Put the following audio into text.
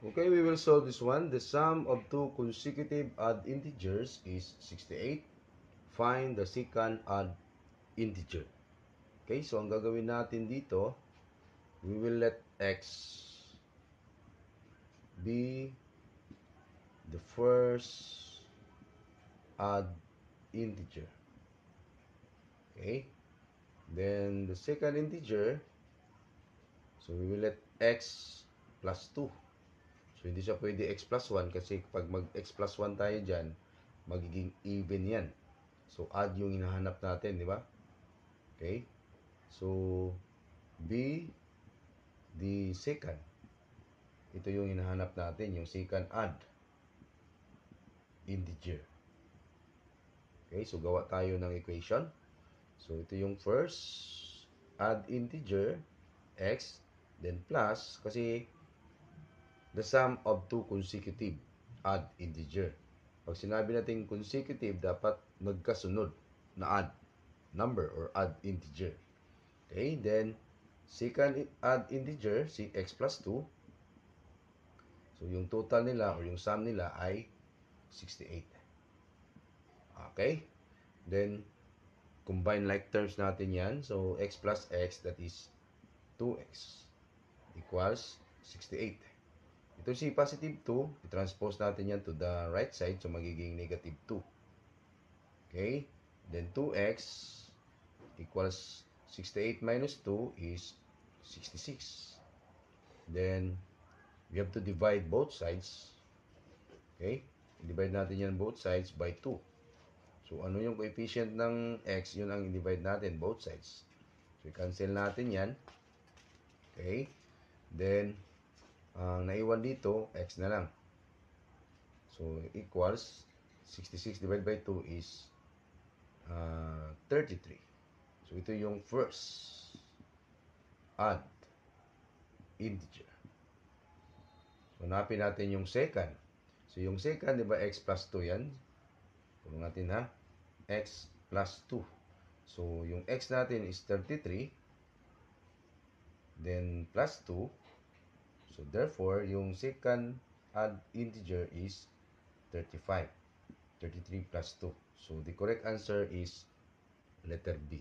Okay, we will solve this one. The sum of two consecutive odd integers is 68. Find the second odd integer. Okay, so ang gagawin natin dito, we will let x be the first odd integer. Okay, then the second integer, so we will let x plus 2. So, hindi siya pwede x plus 1 kasi kapag mag-x plus 1 tayo dyan, magiging even yan. So, add yung hinahanap natin, di ba? Okay? So, B, the second. Ito yung hinahanap natin, yung second odd integer. Okay? So, gawa tayo ng equation. So, ito yung first odd integer, x, then plus, kasi the sum of two consecutive odd integer. Pag sinabi natin consecutive, dapat magkasunod na odd number or odd integer. Okay, then second odd integer, si x plus 2. So, yung total nila or yung sum nila ay 68. Okay, then combine like terms natin yan. So, x plus x, that is 2x equals 68. Ito si positive 2, i-transpose natin yan to the right side, so magiging negative 2. Okay? Then 2x equals 68 minus 2 is 66. Then, we have to divide both sides. Okay? I-divide natin yan both sides by 2. So, ano yung coefficient ng x? Yun ang i-divide natin, both sides. So, i-cancel natin yan. Okay? Then, ang naiwan dito, x na lang. So, equals 66 divided by 2 is 33. So, ito yung first odd integer. So, hanapin natin yung second. So, yung second, di ba, x plus 2 yan? Tulong natin ha. X plus 2. So, yung x natin is 33. Then, plus 2. So, therefore, yung second odd integer is 35. 33 plus 2. So, the correct answer is letter B.